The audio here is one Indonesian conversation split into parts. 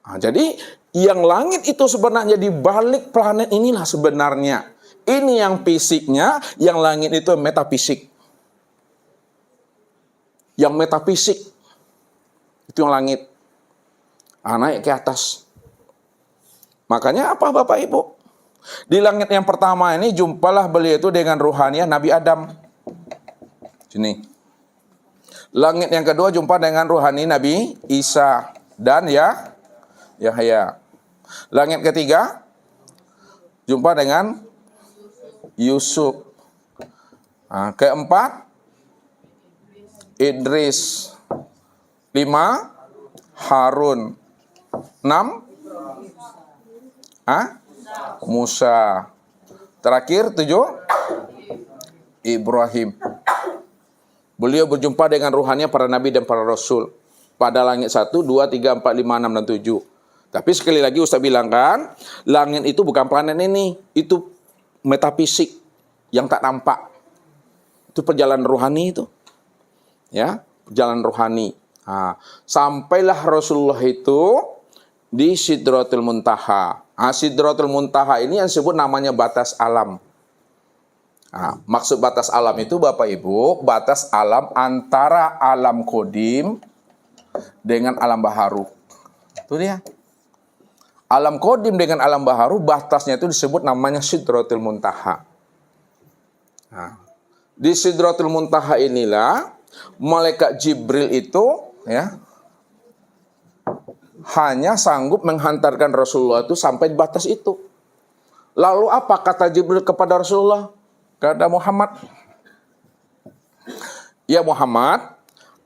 Jadi yang langit itu sebenarnya di balik planet inilah sebenarnya. Ini yang fisiknya, yang langit itu metafisik. Yang metafisik itu yang langit. Naik ke atas. Makanya apa Bapak Ibu? Di langit yang pertama ini jumpalah beliau itu dengan ruhaniah Nabi Adam. Sini. Langit yang kedua jumpa dengan ruhani Nabi Isa dan Yahya. Langit ketiga jumpa dengan Yusuf. Keempat Idris. 5 Harun. 6 Musa. Terakhir 7 Ibrahim. Beliau berjumpa dengan ruhaninya para nabi dan para rasul pada langit 1, 2, 3, 4, 5, 6, dan 7. Tapi sekali lagi Ustaz bilang kan, langit itu bukan planet ini, itu metafisik yang tak nampak. Itu perjalanan rohani itu. Ya, perjalanan rohani. Sampailah Rasulullah itu di Sidratul Muntaha. Sidratul Muntaha ini yang disebut namanya batas alam. Maksud batas alam itu Bapak Ibu, batas alam antara alam kodim dengan alam baharu. Itu dia. Alam kodim dengan alam baharu, batasnya itu disebut namanya Sidratul Muntaha. Di Sidratul Muntaha inilah malaikat Jibril itu hanya sanggup menghantarkan Rasulullah itu sampai di batas itu. Lalu apa kata Jibril kepada Rasulullah? Kata Muhammad, ya Muhammad,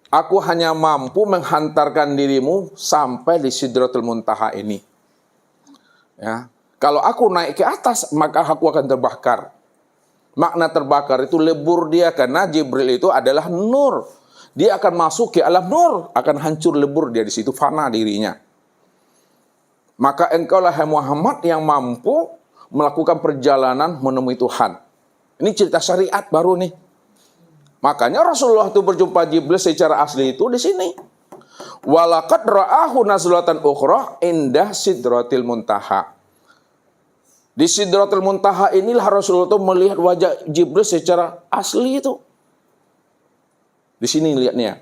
aku hanya mampu menghantarkan dirimu sampai di Sidratul Muntaha ini. Ya, kalau aku naik ke atas, maka aku akan terbakar. Makna terbakar itu lebur dia, karena Jibril itu adalah nur. Dia akan masuk ke alam nur, akan hancur lebur dia di situ, fana dirinya. Maka engkaulah Muhammad yang mampu melakukan perjalanan menemui Tuhan. Ini cerita syariat baru nih. Makanya Rasulullah itu berjumpa Jibril secara asli itu di sini. Walaqad ra'ahu nazlatan ukhra indah Sidratil Muntaha. Di Sidratul Muntaha inilah Rasulullah itu melihat wajah Jibril secara asli itu. Di sini lihatnya.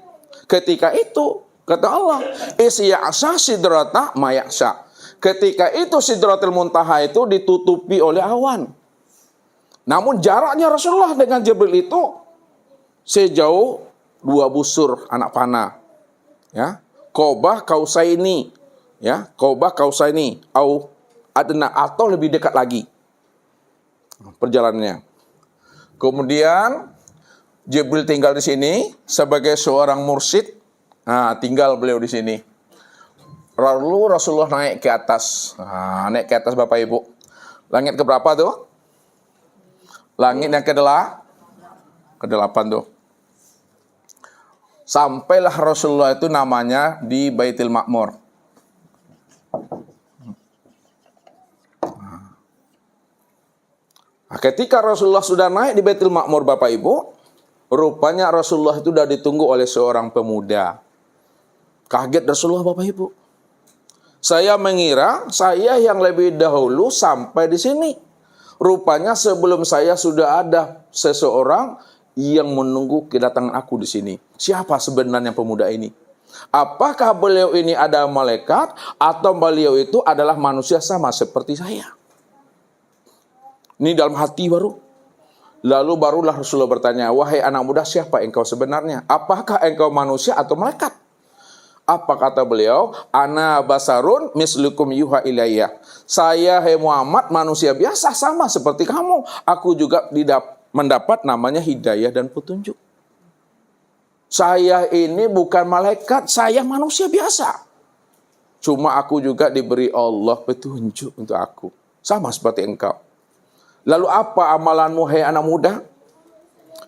Ketika itu kata Allah, isya'sa sidrata maya'sa. Ketika itu Sidratul Muntaha itu ditutupi oleh awan. Namun jaraknya Rasulullah dengan Jibril itu sejauh 2 busur anak panah. Ya, Qobah Kausaini. Ya, Qobah Kausaini au adna, atau lebih dekat lagi perjalanannya. Kemudian Jibril tinggal di sini sebagai seorang mursyid. Tinggal beliau di sini. Lalu Rasulullah naik ke atas. Naik ke atas Bapak Ibu. Langit keberapa tuh? Langit yang ke-8 tuh. Sampailah Rasulullah itu namanya di Baitul Ma'mur. Ketika Rasulullah sudah naik di Baitul Ma'mur Bapak Ibu, rupanya Rasulullah itu sudah ditunggu oleh seorang pemuda. Kaget Rasulullah Bapak Ibu. Saya mengira saya yang lebih dahulu sampai di sini. Rupanya sebelum saya sudah ada seseorang yang menunggu kedatangan aku di sini. Siapa sebenarnya pemuda ini? Apakah beliau ini ada malaikat atau beliau itu adalah manusia sama seperti saya? Ini dalam hati baru. Lalu barulah Rasulullah bertanya, wahai anak muda, siapa engkau sebenarnya? Apakah engkau manusia atau malaikat? Apa kata beliau? Ana basarun mislukum yuha ilayya. Saya Muhammad manusia biasa sama seperti kamu. Aku juga mendapat namanya hidayah dan petunjuk. Saya ini bukan malaikat, saya manusia biasa. Cuma aku juga diberi Allah petunjuk untuk aku. Sama seperti engkau. Lalu apa amalanmu hai anak muda?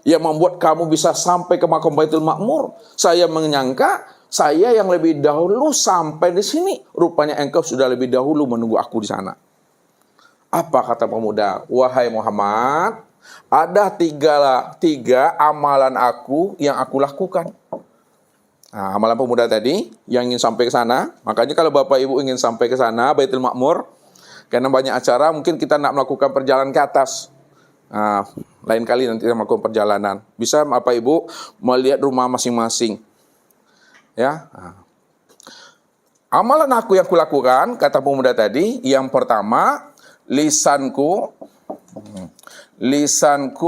Yang membuat kamu bisa sampai ke makam Baitul Ma'mur? Saya menyangka saya yang lebih dahulu sampai di sini. Rupanya engkau sudah lebih dahulu menunggu aku di sana. Apa kata pemuda? Wahai Muhammad, ada tiga amalan aku yang aku lakukan. Nah, amalan pemuda tadi yang ingin sampai ke sana. Makanya kalau Bapak Ibu ingin sampai ke sana, Baitul Ma'mur, karena banyak acara, mungkin kita nak melakukan perjalanan ke atas. Nah, lain kali nanti kita melakukan perjalanan. Bisa Bapak Ibu melihat rumah masing-masing. Ya. Nah. Amalan aku yang kulakukan, kata pemuda tadi, yang pertama, lisanku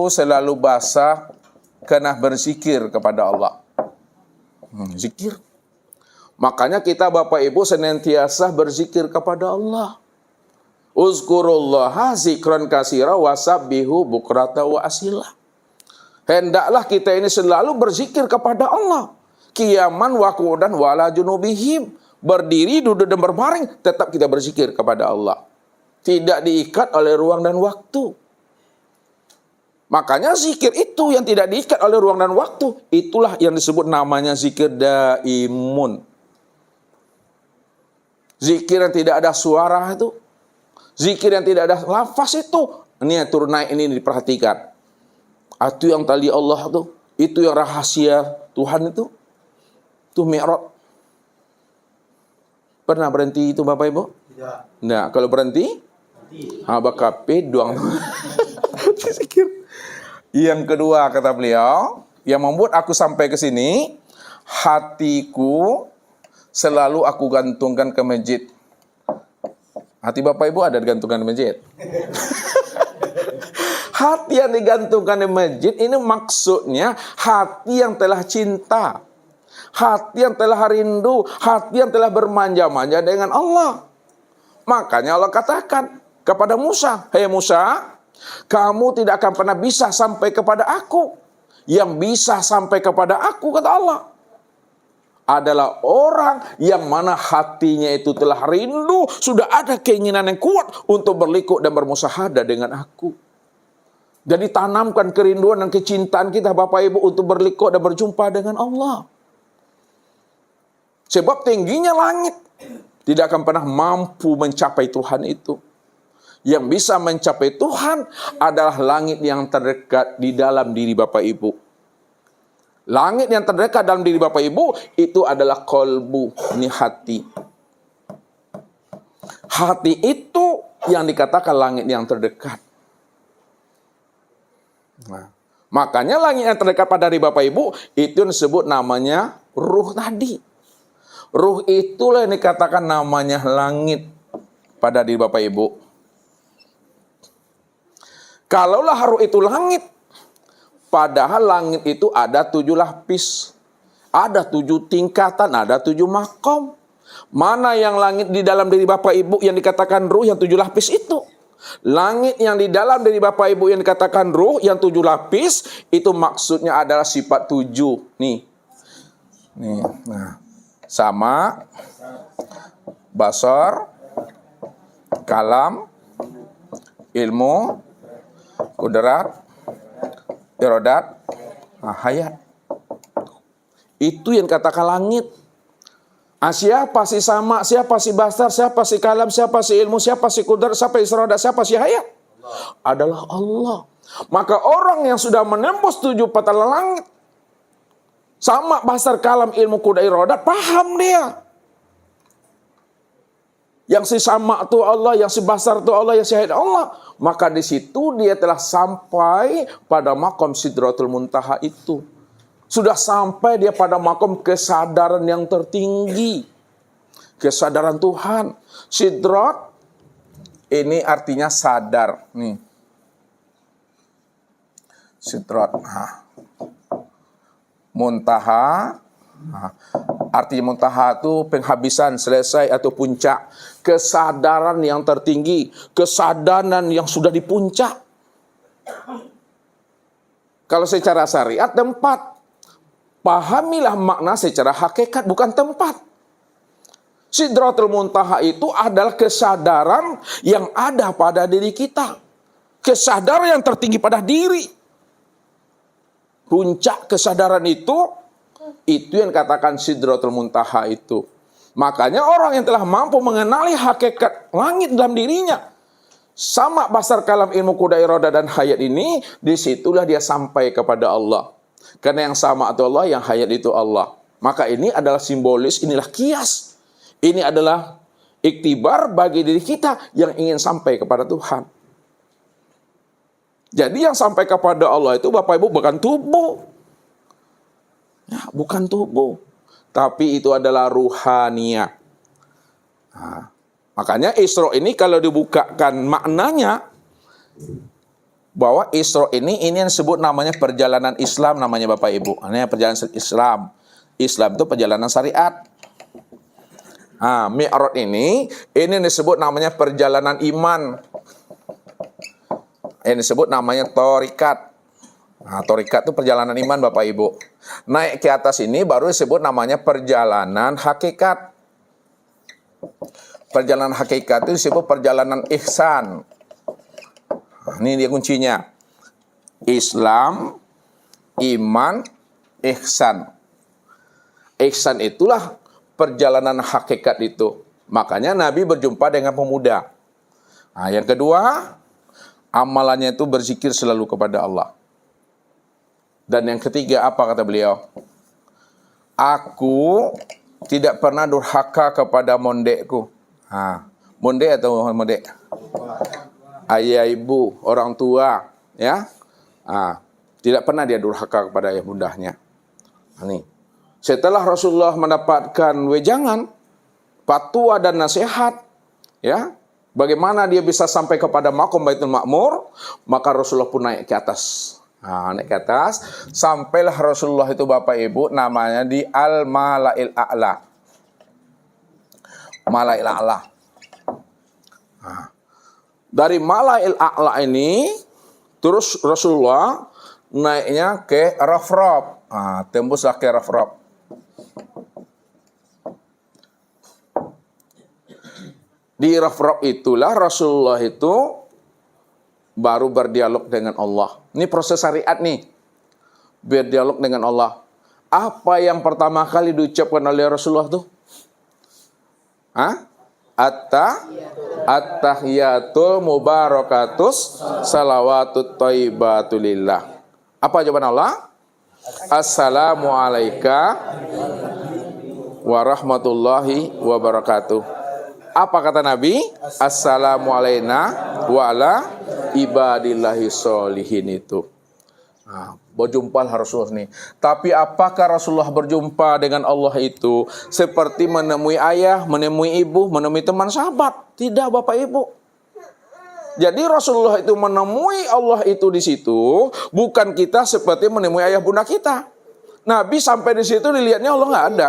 selalu basah karena berzikir kepada Allah. Zikir. Makanya kita Bapak Ibu senantiasa berzikir kepada Allah. Uzkurullaha zikran katsira wasabbihu bukrata wa asila. Hendaklah kita ini selalu berzikir kepada Allah. Qiyaman wa qu'udan wala junubihim. Berdiri, duduk dan berbaring, tetap kita berzikir kepada Allah. Tidak diikat oleh ruang dan waktu. Makanya zikir itu yang tidak diikat oleh ruang dan waktu, itulah yang disebut namanya zikir daimun. Zikir yang tidak ada suara itu, zikir yang tidak ada lafaz itu, ini yang turun naik ini diperhatikan. Itu yang tali Allah itu yang rahasia Tuhan itu Mi'raj. Pernah berhenti itu Bapak Ibu? Tidak. Nah, kalau berhenti, bakape doang. Zikir. Yang kedua kata beliau, yang membuat aku sampai ke sini, hatiku selalu aku gantungkan ke masjid. Hati Bapak Ibu ada digantungkan di masjid? Hati yang digantungkan di masjid ini maksudnya hati yang telah cinta. Hati yang telah rindu, hati yang telah bermanja-manja dengan Allah. Makanya Allah katakan kepada Musa, "Hei Musa, kamu tidak akan pernah bisa sampai kepada aku. Yang bisa sampai kepada aku," kata Allah, adalah orang yang mana hatinya itu telah rindu, sudah ada keinginan yang kuat untuk berlikuk dan bermusyahadah dengan aku. Jadi tanamkan kerinduan dan kecintaan kita Bapak Ibu untuk berlikuk dan berjumpa dengan Allah. Sebab tingginya langit tidak akan pernah mampu mencapai Tuhan itu. Yang bisa mencapai Tuhan adalah langit yang terdekat di dalam diri Bapak Ibu. Langit yang terdekat dalam diri Bapak Ibu itu adalah kolbu, ini hati. Hati itu yang dikatakan langit yang terdekat. Nah, makanya langit yang terdekat pada diri Bapak Ibu itu disebut namanya ruh tadi. Ruh itulah yang dikatakan namanya langit pada diri Bapak Ibu. Kalaulah ruh itu langit, padahal langit itu ada 7 lapis, ada 7 tingkatan, ada 7 makom. Mana yang langit di dalam diri Bapak Ibu yang dikatakan ruh yang 7 lapis itu? Langit yang di dalam diri Bapak Ibu yang dikatakan ruh yang 7 lapis, itu maksudnya adalah sifat 7. Nih, nah. Sama, basar, kalam, ilmu, kudrat, irodat, hayat. Itu yang katakan langit. Siapa si sama, siapa si basar, siapa si kalam, siapa si ilmu, siapa si kudrat, siapa si irodat, siapa si hayat? Adalah Allah. Maka orang yang sudah menembus 7 patala langit, sama basar kalam ilmu kuda irodat, paham dia. Yang si sama itu Allah, yang si basar itu Allah, yang si hayat Allah. Maka di situ dia telah sampai pada makom Sidratul Muntaha itu. Sudah sampai dia pada makom kesadaran yang tertinggi. Kesadaran Tuhan. Sidrat ini artinya sadar. Nih. Sidrat. Muntaha, artinya muntaha itu penghabisan, selesai atau puncak. Kesadaran yang tertinggi, kesadaran yang sudah di puncak. Kalau secara syariat tempat, pahamilah makna secara hakikat, bukan tempat. Sidratul Muntaha itu adalah kesadaran yang ada pada diri kita. Kesadaran yang tertinggi pada diri. Puncak kesadaran itu yang katakan Sidratul Muntaha itu. Makanya orang yang telah mampu mengenali hakikat langit dalam dirinya, sama basar kalam ilmu kuda iroda dan hayat ini, disitulah dia sampai kepada Allah. Karena yang sama itu Allah, yang hayat itu Allah. Maka ini adalah simbolis, inilah kias. Ini adalah iktibar bagi diri kita yang ingin sampai kepada Tuhan. Jadi yang sampai kepada Allah itu Bapak Ibu bukan tubuh. Ya, bukan tubuh. Tapi itu adalah ruhaniyah. Nah, makanya Isra ini kalau dibukakan maknanya, bahwa Isra ini yang disebut namanya perjalanan Islam namanya Bapak Ibu. Ini perjalanan Islam. Islam itu perjalanan syariat. Nah, Mi'raj ini disebut namanya perjalanan iman. Ini disebut namanya torikat. Nah, torikat itu perjalanan iman Bapak Ibu. Naik ke atas ini baru disebut namanya perjalanan hakikat. Perjalanan hakikat itu disebut perjalanan ihsan. Nah, ini dia kuncinya. Islam, iman, ihsan. Ihsan itulah perjalanan hakikat itu. Makanya Nabi berjumpa dengan pemuda. Nah, yang kedua, amalannya itu berzikir selalu kepada Allah. Dan yang ketiga apa kata beliau? Aku tidak pernah durhaka kepada mondekku. Mondek atau mondek? Ayah ibu, orang tua, ya. Tidak pernah dia durhaka kepada ayah bundanya. Ini. Setelah Rasulullah mendapatkan wejangan, fatwa dan nasihat, ya, bagaimana dia bisa sampai kepada makom Baitul Ma'mur, maka Rasulullah pun naik ke atas. Naik ke atas, sampailah Rasulullah itu Bapak Ibu namanya di Al-Mala'il A'la. Mala'il A'la. Dari Mala'il A'la ini, terus Rasulullah naiknya ke Rafraf. Tembuslah ke Rafraf. Di Rafraf itulah Rasulullah itu baru berdialog dengan Allah. Ini proses syariat nih. Berdialog dengan Allah. Apa yang pertama kali diucapkan oleh Rasulullah tuh? At-tahiyatul mubarakatus salawatut thayyibatulillah. Apa jawaban Allah? Assalamu alayka warahmatullahi wabarakatuh. Apa kata Nabi? Assalamu alayna wa ala ibadillahi sholihin itu. Berjumpa Rasulullah nih. Tapi apakah Rasulullah berjumpa dengan Allah itu seperti menemui ayah, menemui ibu, menemui teman sahabat? Tidak Bapak Ibu. Jadi Rasulullah itu menemui Allah itu di situ, bukan kita seperti menemui ayah bunda kita. Nabi sampai di situ dilihatnya Allah nggak ada.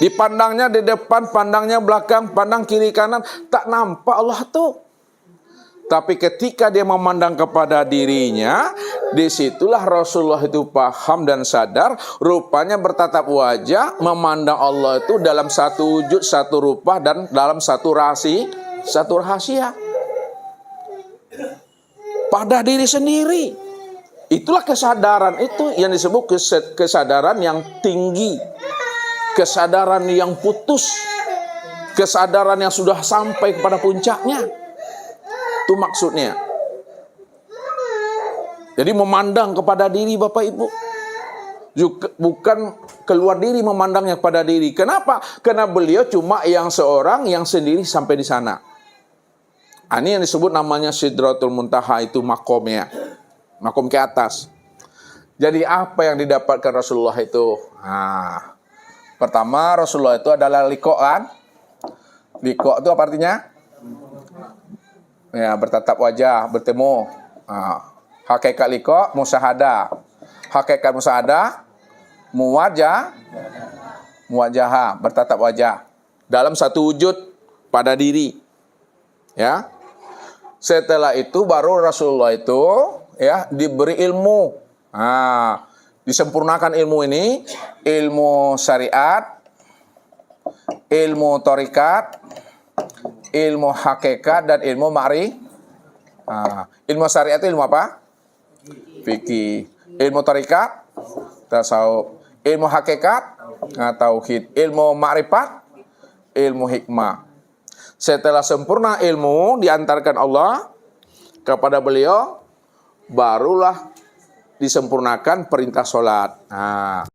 Dipandangnya di depan, pandangnya belakang, pandang kiri kanan, tak nampak Allah tuh. Tapi ketika dia memandang kepada dirinya, disitulah Rasulullah itu paham dan sadar, rupanya bertatap wajah, memandang Allah itu dalam satu wujud, satu rupa, dan dalam satu rahasia. Pada diri sendiri. Itulah kesadaran itu yang disebut kesadaran yang tinggi. Kesadaran yang putus. Kesadaran yang sudah sampai kepada puncaknya. Itu maksudnya. Jadi memandang kepada diri Bapak Ibu. Bukan keluar diri memandangnya kepada diri. Kenapa? Karena beliau cuma yang seorang yang sendiri sampai di sana. Ini yang disebut namanya Sidratul Muntaha, itu makomnya. Makom ke atas. Jadi apa yang didapatkan Rasulullah itu? Pertama Rasulullah itu adalah liqa kan? Liqa itu apa artinya? Ya, bertatap wajah, bertemu. Hakikat liqa musyahadah. Hakikat musyahadah muwajahah, bertatap wajah dalam satu wujud pada diri. Ya. Setelah itu baru Rasulullah itu ya diberi ilmu. Disempurnakan ilmu ini, ilmu syariat, ilmu thariqat, ilmu hakikat, dan ilmu ilmu syariat itu ilmu apa? Fikih. Ilmu thariqat, tasawuf. Ilmu hakikat, tauhid. Ilmu ma'rifat, ilmu hikmah. Setelah sempurna ilmu diantarkan Allah kepada beliau, barulah disempurnakan perintah sholat.